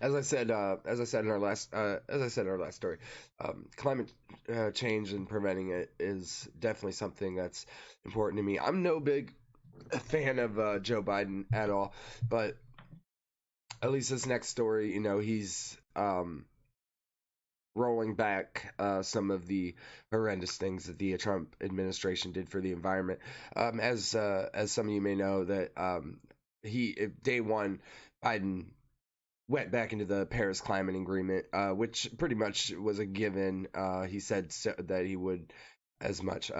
as I said in our last story, climate change and preventing it is definitely something that's important to me. I'm no big fan of Joe Biden at all, but at least this next story, he's rolling back some of the horrendous things that the Trump administration did for the environment. As some of you may know, that he day one, Biden went back into the Paris Climate Agreement, which pretty much was a given. He said that he would as much.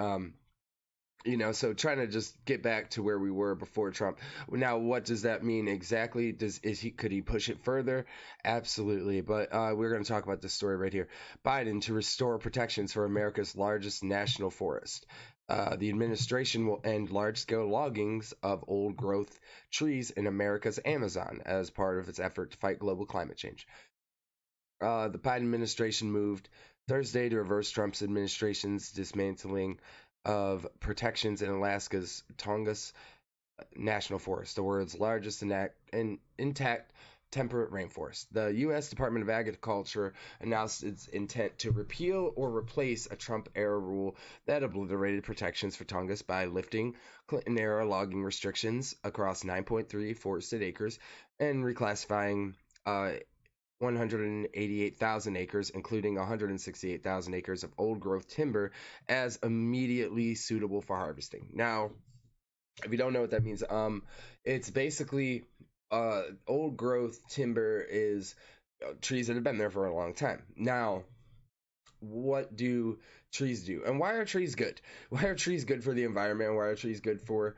So trying to just get back to where we were before Trump. Now, what does that mean exactly? Could he push it further? Absolutely. But we're going to talk about this story right here. Biden to restore protections for America's largest national forest. The administration will end large-scale loggings of old-growth trees in America's Amazon as part of its effort to fight global climate change. The Biden administration moved Thursday to reverse Trump's administration's dismantling of protections in Alaska's Tongass National Forest, the world's largest intact temperate rainforest. The U.S. Department of Agriculture announced its intent to repeal or replace a Trump-era rule that obliterated protections for Tongass by lifting Clinton-era logging restrictions across 9.3 forested acres and reclassifying 188,000 acres, including 168,000 acres of old growth timber, as immediately suitable for harvesting. Now, if you don't know what that means, it's basically old growth timber is trees that have been there for a long time. Now, what do trees do, and why are trees good? Why are trees good for the environment, and why are trees good for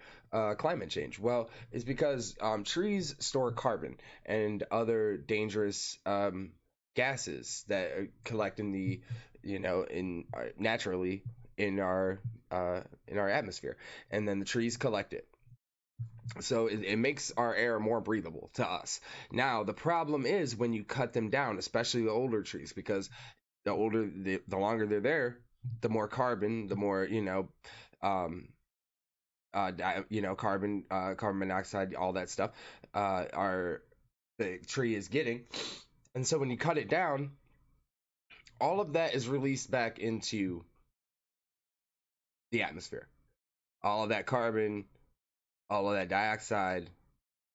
climate change? Well, it's because trees store carbon and other dangerous gases that collect in the in naturally in our atmosphere, and then the trees collect it, so it makes our air more breathable to us. Now the problem is when you cut them down, especially the older trees, because the longer they're there, the more carbon, the more carbon monoxide, all that stuff, are the tree is getting. And so when you cut it down, all of that is released back into the atmosphere. All of that carbon, all of that dioxide,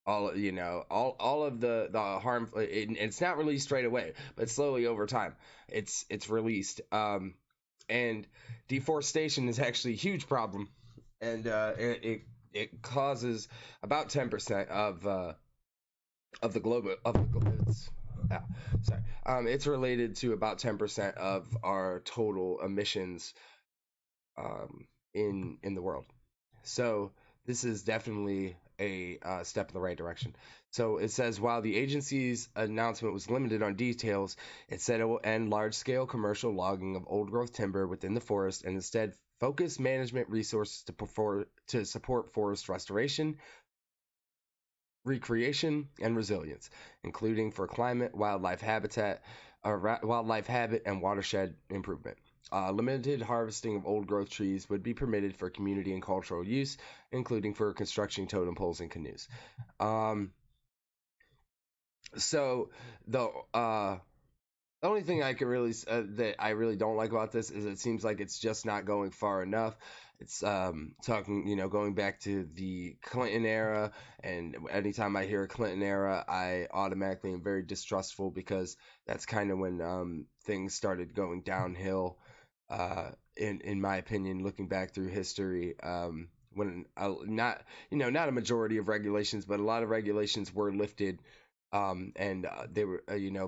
all of the harm. It's not released straight away, but slowly over time, it's released. And deforestation is actually a huge problem, and it causes about 10% of the global it's related to about 10% of our total emissions in the world. So this is definitely a step in the right direction. So it says, while the agency's announcement was limited on details, it said it will end large-scale commercial logging of old-growth timber within the forest and instead focus management resources to support forest restoration, recreation, and resilience, including for climate, wildlife habit, and watershed improvement. Limited harvesting of old growth trees would be permitted for community and cultural use, including for constructing totem poles and canoes. So the only thing I can really that I really don't like about this is it seems like it's just not going far enough. It's talking, going back to the Clinton era, and anytime I hear Clinton era, I automatically am very distrustful because that's kind of when things started going downhill. In my opinion, looking back through history, when not a majority of regulations, but a lot of regulations were lifted, and they were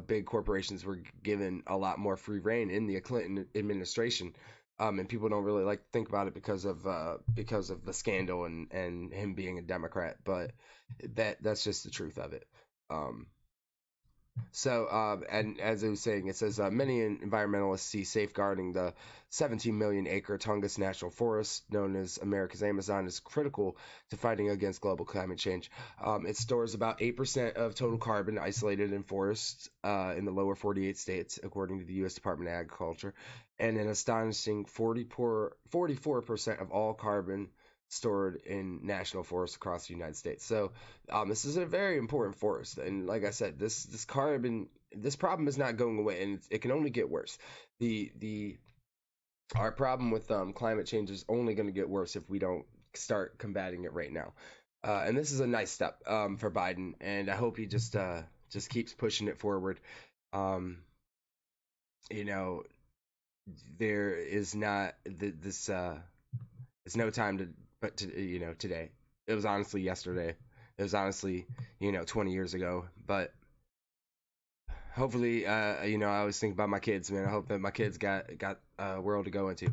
big corporations were given a lot more free reign in the Clinton administration, and people don't really like to think about it because of the scandal and him being a Democrat, but that's just the truth of it. um, and as I was saying, it says many environmentalists see safeguarding the 17 million acre Tongass National Forest, known as America's Amazon, as critical to fighting against global climate change. It stores about 8% of total carbon isolated in forests in the lower 48 states, according to the U.S. Department of Agriculture, and an astonishing 44% of all carbon stored in national forests across the United States. So this is a very important forest, and like I said, this problem is not going away, and it can only get worse. The Our problem with climate change is only going to get worse if we don't start combating it right now. And this is a nice step for Biden, and I hope he just keeps pushing it forward. Um, you know, there is not this. It's no time to, but to today. It was honestly yesterday. It was honestly 20 years ago. But hopefully, I always think about my kids, man. I hope that my kids got a world to go into.